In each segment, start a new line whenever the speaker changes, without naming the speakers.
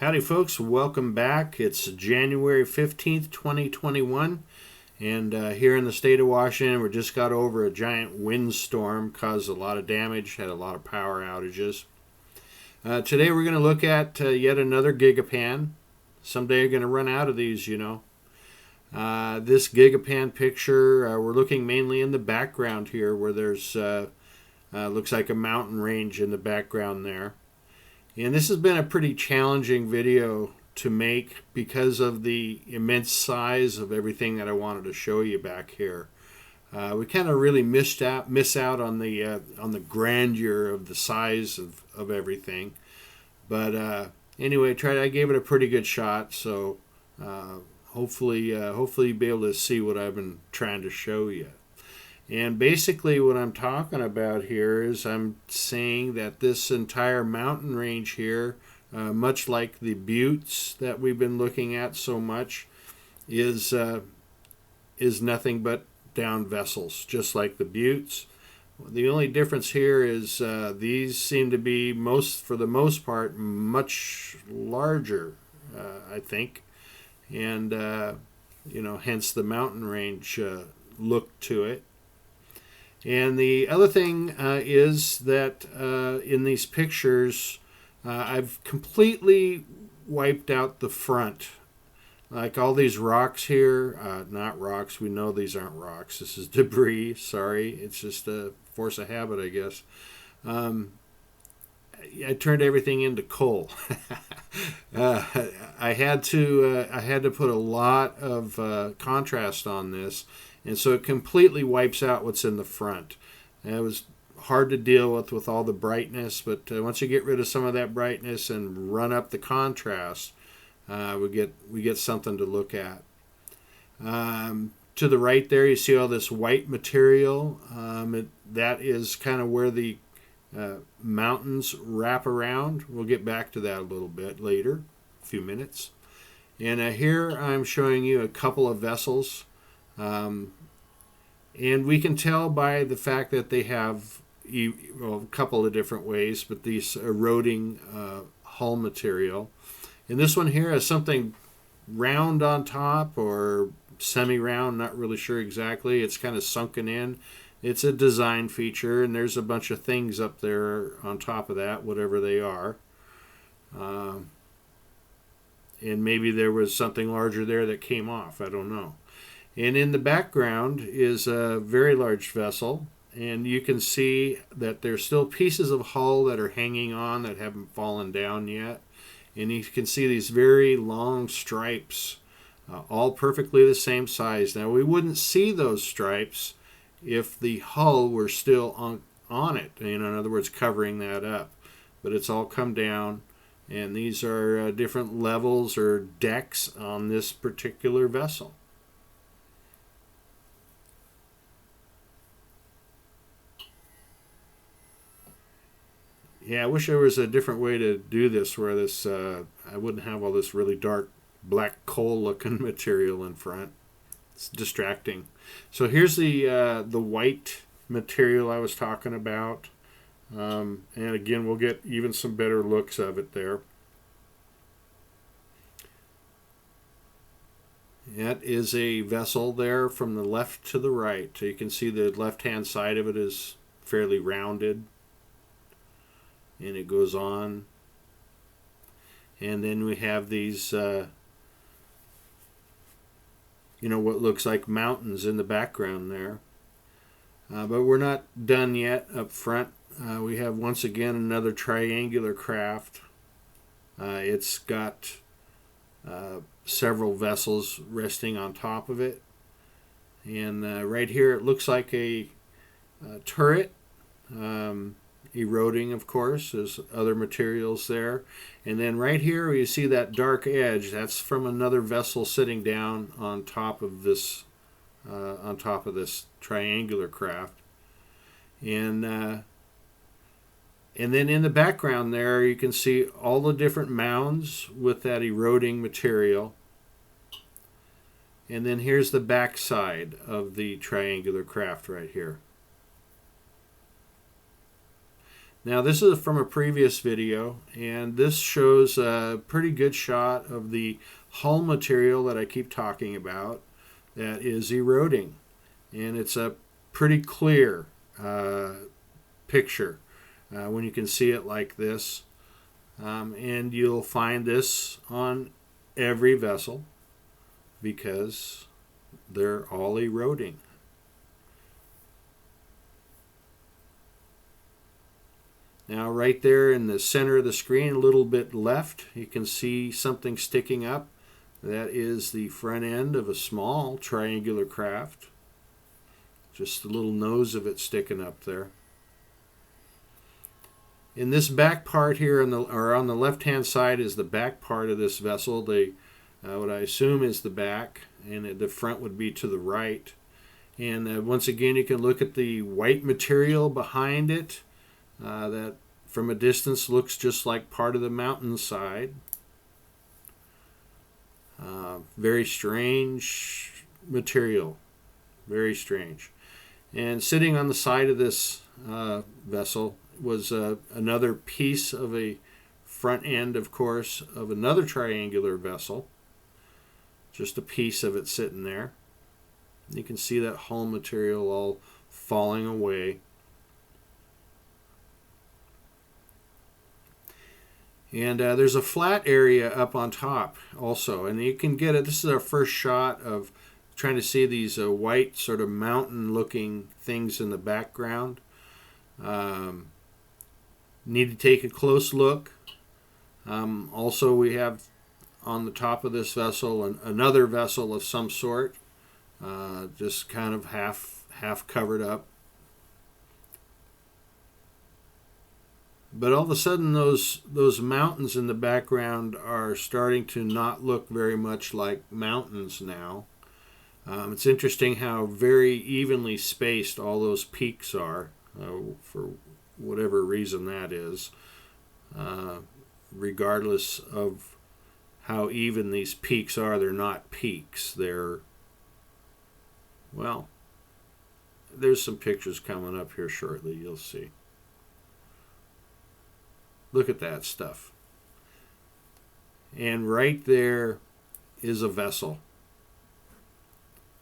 Howdy folks, welcome back. It's January 15th, 2021, and here in the state of Washington, we just got over a giant windstorm, caused a lot of damage, had a lot of power outages. Today we're going to look at yet another GIGIPAN. Someday you're going to run out of these, you know. This GIGIPAN picture, we're looking mainly in the background here where there's, looks like a mountain range in the background there. And this has been a pretty challenging video to make because of the immense size of everything that I wanted to show you back here. We kind of really miss out on the grandeur of the size of everything. But anyway, I gave it a pretty good shot. So hopefully you'll be able to see what I've been trying to show you. And basically what I'm talking about here is I'm saying that this entire mountain range here, much like the buttes that we've been looking at so much, is nothing but down vessels, just like the buttes. The only difference here is these seem to be, for the most part, much larger, I think. And, hence the mountain range look to it. And the other thing is that in these pictures, I've completely wiped out the front. Like all these rocks here, not rocks, we know these aren't rocks. This is debris, sorry. It's just a force of habit, I guess. I turned everything into coal. I had to put a lot of contrast on this. And so it completely wipes out what's in the front. And it was hard to deal with all the brightness, but once you get rid of some of that brightness and run up the contrast, we get something to look at. To the right there, you see all this white material. That is kind of where the mountains wrap around. We'll get back to that a little bit later, a few minutes. And here I'm showing you a couple of vessels. And we can tell by the fact that they have a couple of different ways, but these eroding hull material. And this one here has something round on top or semi-round, not really sure exactly. It's kind of sunken in. It's a design feature, and there's a bunch of things up there on top of that, whatever they are. And maybe there was something larger there that came off. I don't know. And in the background is a very large vessel, and you can see that there's still pieces of hull that are hanging on that haven't fallen down yet. And you can see these very long stripes, all perfectly the same size. Now, we wouldn't see those stripes if the hull were still on it, in other words, covering that up. But it's all come down, and these are different levels or decks on this particular vessel. Yeah, I wish there was a different way to do this where this I wouldn't have all this really dark black coal looking material in front. It's distracting. So here's the white material I was talking about. And again, we'll get even some better looks of it there. That is a vessel there from the left to the right. So you can see the left-hand side of it is fairly rounded. And it goes on. And then we have these, what looks like mountains in the background there. But we're not done yet up front. We have, once again, another triangular craft. It's got several vessels resting on top of it. And right here it looks like a turret. Eroding, of course. There's other materials there. And then right here you see that dark edge. That's from another vessel sitting down on top of this triangular craft. And then in the background there you can see all the different mounds with that eroding material. And then here's the back side of the triangular craft right here. Now this is from a previous video, and this shows a pretty good shot of the hull material that I keep talking about that is eroding. And it's a pretty clear picture when you can see it like this. And you'll find this on every vessel because they're all eroding. Now right there in the center of the screen, a little bit left, you can see something sticking up. That is the front end of a small triangular craft. Just the little nose of it sticking up there. In this back part here, on the left-hand side, is the back part of this vessel. What I assume is the back, and the front would be to the right. And once again, you can look at the white material behind it. That from a distance looks just like part of the mountainside. Very strange material. Very strange. And sitting on the side of this vessel was another piece of a front end, of course, of another triangular vessel. Just a piece of it sitting there. You can see that hull material all falling away. And there's a flat area up on top also, and you can get it. This is our first shot of trying to see these white sort of mountain looking things in the background. Need to take a close look. Also, we have on the top of this vessel another vessel of some sort, just kind of half covered up. But all of a sudden, those mountains in the background are starting to not look very much like mountains now. It's interesting how very evenly spaced all those peaks are, for whatever reason that is. Regardless of how even these peaks are, they're not peaks. They're, well, there's some pictures coming up here shortly, you'll see. Look at that stuff. And right there is a vessel.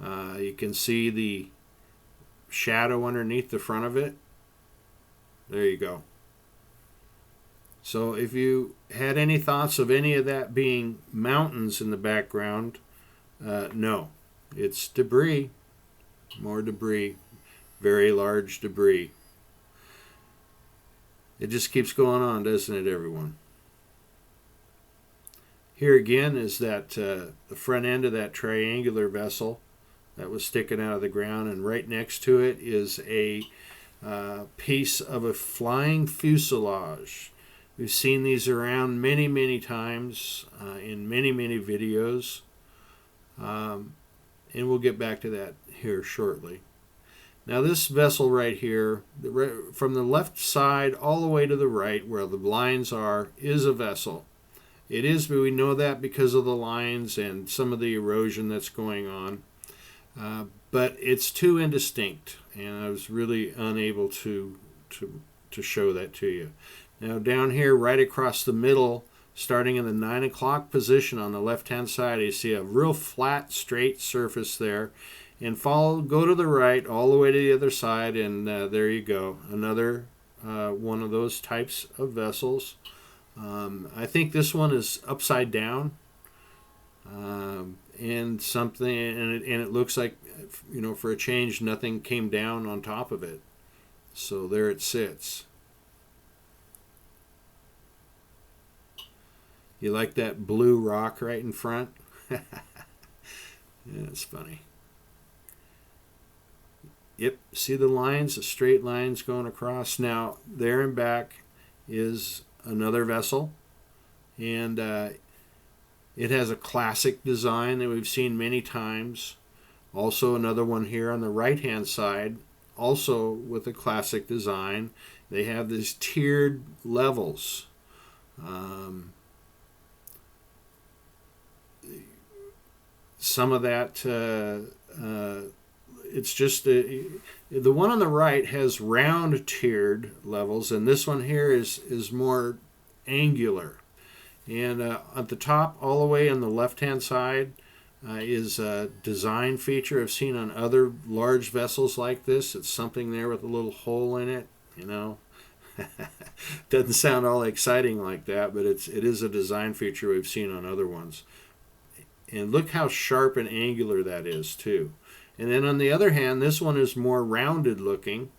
You can see the shadow underneath the front of it. There you go. So if you had any thoughts of any of that being mountains in the background, no. It's debris. More debris. Very large debris. It just keeps going on, doesn't it, everyone? Here again is that the front end of that triangular vessel that was sticking out of the ground, and right next to it is a piece of a flying fuselage. We've seen these around many, many times in many, many videos, and we'll get back to that here shortly. Now this vessel right here, from the left side all the way to the right where the lines are, is a vessel. It is, but we know that because of the lines and some of the erosion that's going on. But it's too indistinct, and I was really unable to show that to you. Now down here, right across the middle, starting in the 9 o'clock position on the left-hand side, you see a real flat, straight surface there. And go to the right all the way to the other side, and there you go. Another one of those types of vessels. I think this one is upside down, and it looks like, you know, for a change, nothing came down on top of it. So there it sits. You like that blue rock right in front? Yeah, it's funny. Yep, see the lines, the straight lines going across. Now, there and back is another vessel, and it has a classic design that we've seen many times. Also, another one here on the right-hand side, also with a classic design. They have these tiered levels. Some of that, it's just The one on the right has round tiered levels, and this one here is more angular. And at the top, all the way on the left-hand side, is a design feature I've seen on other large vessels like this. It's something there with a little hole in it, you know. Doesn't sound all exciting like that, but it is a design feature we've seen on other ones. And look how sharp and angular that is too. And then on the other hand, this one is more rounded looking,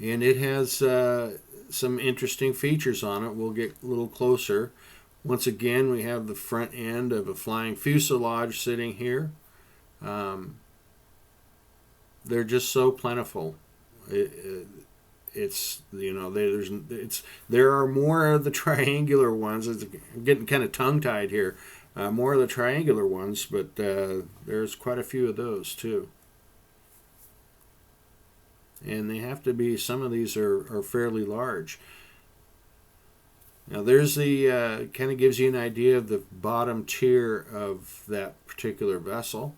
and it has some interesting features on it. We'll get a little closer. Once again, we have the front end of a flying fuselage sitting here. They're just so plentiful. It's, you know, there are more of the triangular ones. I'm getting kind of tongue-tied here. More of the triangular ones, but there's quite a few of those too. And they have to be, some of these are fairly large. Now there's the, kind of gives you an idea of the bottom tier of that particular vessel.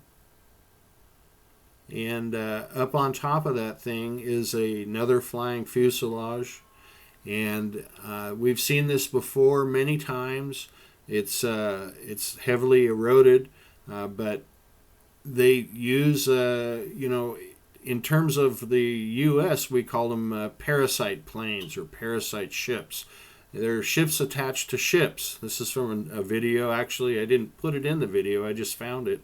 And up on top of that thing is another flying fuselage. And we've seen this before many times. It's heavily eroded, but they use, you know, in terms of the U.S., we call them parasite planes or parasite ships. They're ships attached to ships. This is from a video. Actually, I didn't put it in the video. I just found it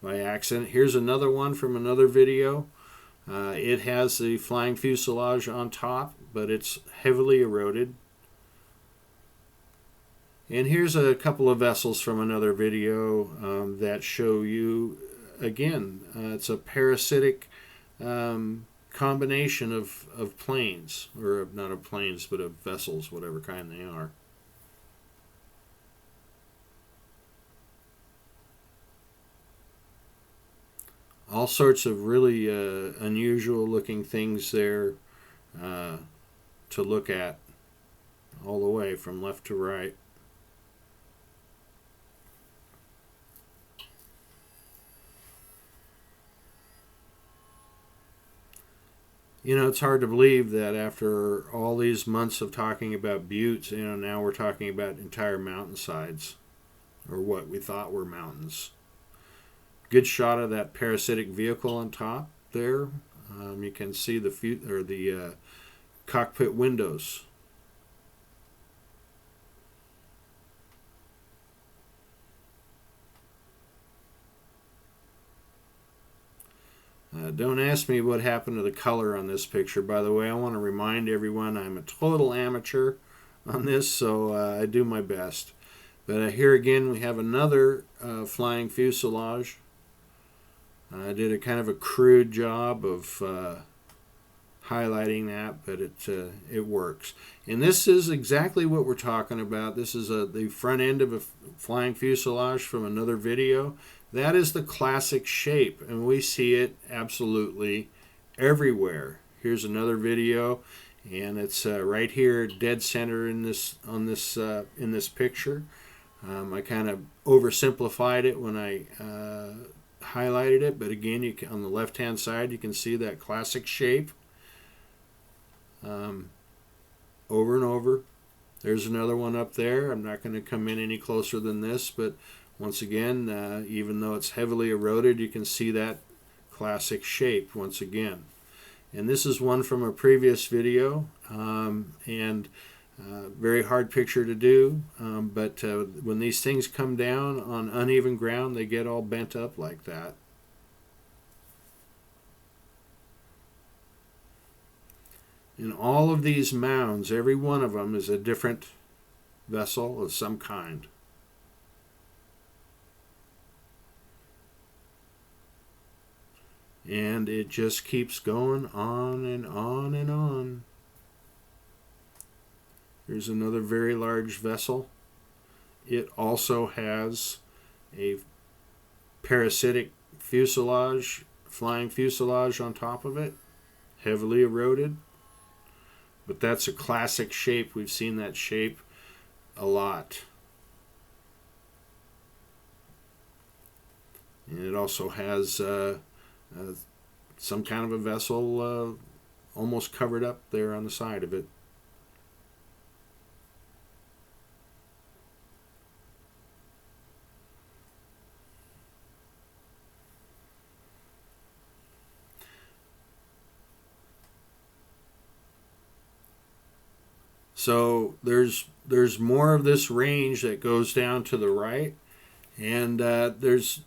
by accident. Here's another one from another video. It has the flying fuselage on top, but it's heavily eroded. And here's a couple of vessels from another video that show you, again, it's a parasitic combination of planes, or not of planes, but of vessels, whatever kind they are. All sorts of really unusual looking things there to look at all the way from left to right. You know, it's hard to believe that after all these months of talking about buttes, you know, now we're talking about entire mountainsides, or what we thought were mountains. Good shot of that parasitic vehicle on top there. You can see the cockpit windows. Don't ask me what happened to the color on this picture. By the way, I want to remind everyone I'm a total amateur on this, so I do my best. But here again we have another flying fuselage. I did a kind of a crude job of highlighting that, but it works. And this is exactly what we're talking about. This is the front end of a flying fuselage from another video. That is the classic shape, and we see it absolutely everywhere. Here's another video, and it's right here, dead center in this picture. I kind of oversimplified it when I highlighted it, but again, on the left-hand side, you can see that classic shape over and over. There's another one up there. I'm not going to come in any closer than this, but once again, even though it's heavily eroded, you can see that classic shape once again. And this is one from a previous video, and very hard picture to do, but when these things come down on uneven ground, they get all bent up like that. In all of these mounds, every one of them is a different vessel of some kind. And it just keeps going on and on and on. Here's another very large vessel. It also has a parasitic fuselage, flying fuselage on top of it, heavily eroded. But that's a classic shape. We've seen that shape a lot. And it also has some kind of a vessel almost covered up there on the side of it. So there's more of this range that goes down to the right, and there's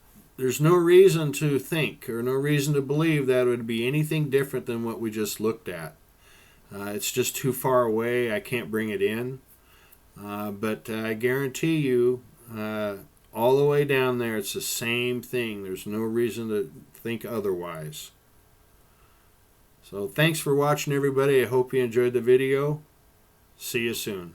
no reason to think or no reason to believe that it would be anything different than what we just looked at. It's just too far away. I can't bring it in. But I guarantee you, all the way down there, it's the same thing. There's no reason to think otherwise. So thanks for watching, everybody. I hope you enjoyed the video. See you soon.